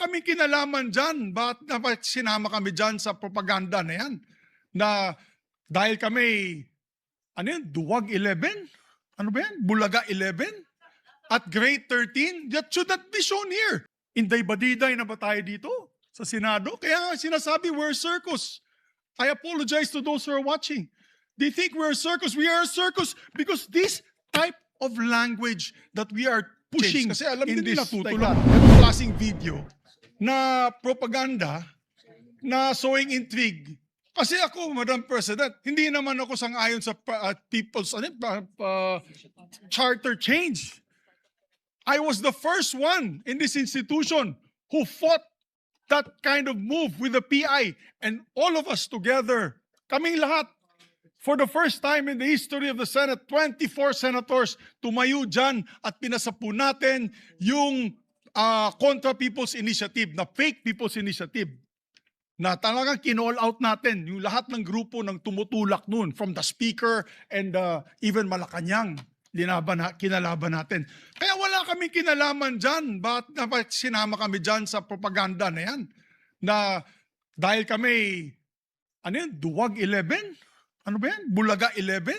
kaming kinalaman dyan. Bakit sinama kami dyan sa propaganda na yan? Na dahil kami, Duwag 11? Ano ba yan? Bulaga 11? At grade 13? That should not be shown here. Inday-badiday na ba tayo dito sa Senado? Kaya nga sinasabi, we're a circus. I apologize to those who are watching. They think we're a circus. We are a circus because this type of language that we are pushing Kasi alam in din this nila tutulak. ganong klaseng video na propaganda na sowing intrigue. Kasi ako, Madam President, hindi naman ako sang-ayon sa people's charter change. I was the first one in this institution who fought that kind of move with the PI, and all of us together, kaming lahat, for the first time in the history of the Senate, 24 senators tumayo dyan at pinasapu natin yung Contra People's Initiative, na fake People's Initiative, na talagang kinall out natin yung lahat ng grupo ng tumutulak nun, from the Speaker and even Malacanang, kinalaban natin. Kaya wala kaming kinalaman dyan. Bakit sinama kami dyan sa propaganda na yan? Na dahil kami, Duwag 11? Ano ba yan? Bulaga 11?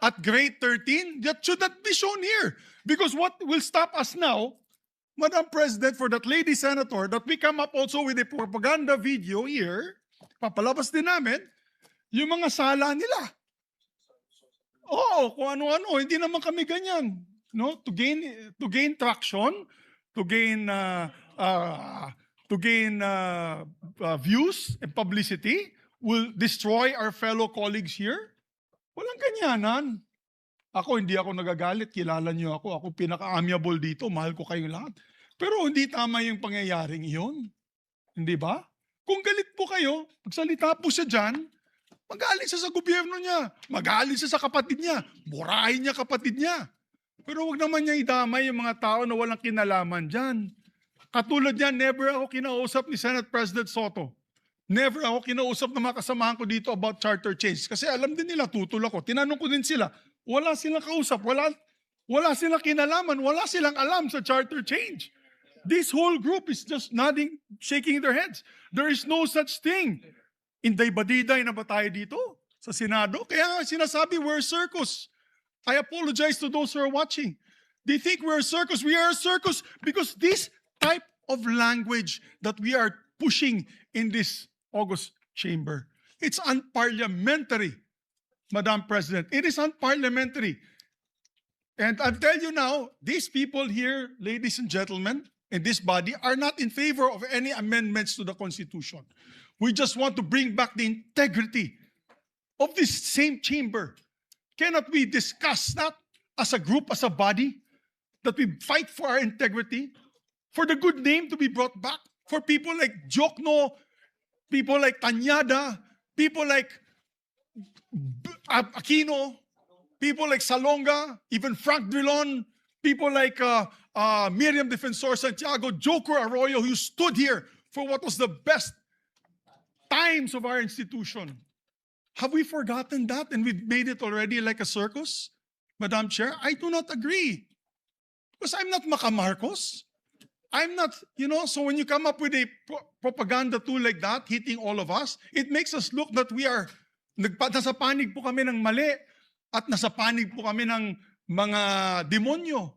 At grade 13? That should not be shown here. Because what will stop us now, Madam President, for that lady senator, that we come up also with a propaganda video here, papalabas din namin, yung mga sala nila. Oo, kung ano-ano, hindi naman kami ganyan. No? To gain traction, to gain views and publicity, will destroy our fellow colleagues here? Walang ganyanan. Ako, hindi ako nagagalit. Kilala niyo ako. Ako pinaka-amiable dito. Mahal ko kayong lahat. Pero hindi tama yung pangyayaring iyon. Hindi ba? Kung galit po kayo, magsalita po siya dyan, magalit siya sa gobyerno niya. Magalit siya sa kapatid niya. Burahin niya kapatid niya. Pero wag naman niya idamay yung mga tao na walang kinalaman dyan. Katulad niyan, never ako kinausap ni Senate President Soto. Never ako kinausap ng mga kasamahan ko dito about charter change. Kasi alam din nila, tutulak ko. Tinanong ko din sila, wala silang kausap, wala silang kinalaman, wala silang alam sa charter change. This whole group is just nodding, shaking their heads. There is no such thing. Inday-badiday na ba tayo dito sa Senado? Kaya nga sinasabi, we're a circus. I apologize to those who are watching. They think we're a circus. We are a circus because this type of language that we are pushing in this August chamber, it's unparliamentary, Madam President. It is unparliamentary. And I'll tell you now, these people here, ladies and gentlemen, in this body, are not in favor of any amendments to the Constitution. We just want to bring back the integrity of this same chamber. Cannot we discuss that as a group, as a body, that we fight for our integrity, for the good name to be brought back, for people like Jokno, people like Tanyada, people like Aquino, people like Salonga, even Frank Drilon, people like Miriam Defensor Santiago, Joker Arroyo, who stood here for what was the best times of our institution. Have we forgotten that and we've made it already like a circus? Madam Chair, I do not agree. Because I'm not Macamarcos. I'm not, so when you come up with a propaganda tool like that, hitting all of us, it makes us look that we are, nasa panig po kami ng mali at nasa panig po kami ng mga demonyo.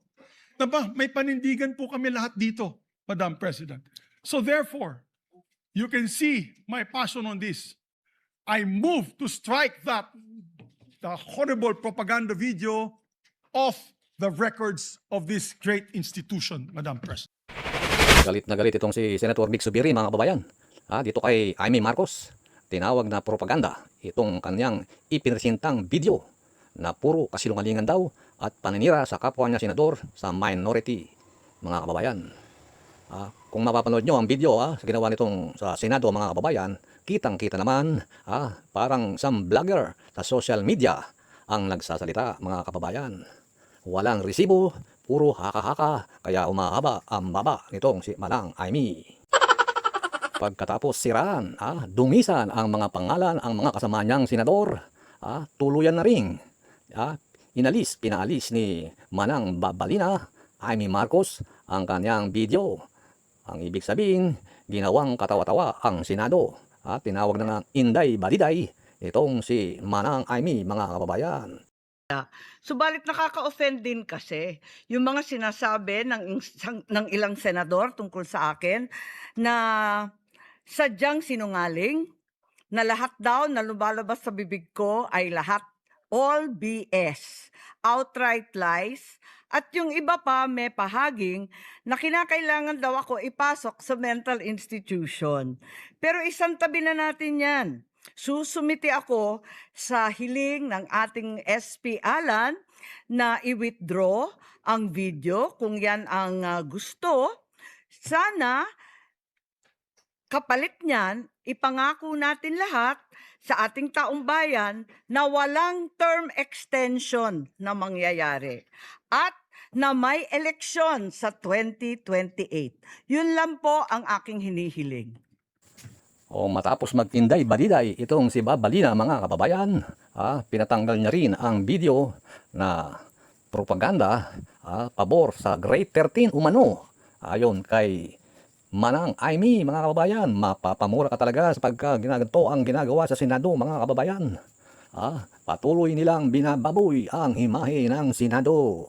Diba? May panindigan po kami lahat dito, Madam President. So therefore, you can see my passion on this. I move to strike the horrible propaganda video off the records of this great institution, Madam President. Galit na galit itong si Senator Vic Zubiri, mga kababayan. Dito kay Amy Marcos, tinawag na propaganda itong kanyang ipinresentang video na puro kasilungalingan daw at paninira sa kapwa niya senador sa minority, mga kababayan. Kung mapapanood nyo ang video sa ginawa nitong sa Senado, mga kababayan, kitang-kita naman parang isang vlogger sa social media ang nagsasalita, mga kababayan. Walang resibo, puro haka-haka, kaya umahaba ang baba nitong si Manang Amy. Pagkatapos siraan, dungisan ang mga pangalan, ang mga kasama niyang senador, tuluyan na ring pinaalis ni Manang Babalina, Amy Marcos, ang kanyang video. Ang ibig sabihin, ginawang katawa-tawa ang Senado at tinawag na ng Inday Baliday itong si Manang Aimee, mga kababayan. Subalit nakaka-offend din kasi yung mga sinasabi ng ilang senador tungkol sa akin na sadyang sinungaling, na lahat daw na lumalabas sa bibig ko ay lahat all BS, outright lies, at yung iba pa may pahaging na kinakailangan daw ako ipasok sa mental institution. Pero isang tabi na natin yan. Susumiti ako sa hiling ng ating SP Alan na i-withdraw ang video kung yan ang gusto. Sana kapalit niyan, ipangako natin lahat sa ating taong bayan na walang term extension na mangyayari at na may eleksyon sa 2028. Yun lang po ang aking hinihiling. O matapos magtinday baliday itong si Babalina, mga kababayan, pinatanggal niya rin ang video na propaganda pabor sa Grade 13 umano. Ayon kay Manang Aimee, mga kababayan, mapapamura ka talaga sa ginagato ang ginagawa sa Senado, mga kababayan. Patuloy nilang binababoy ang imahe ng Senado.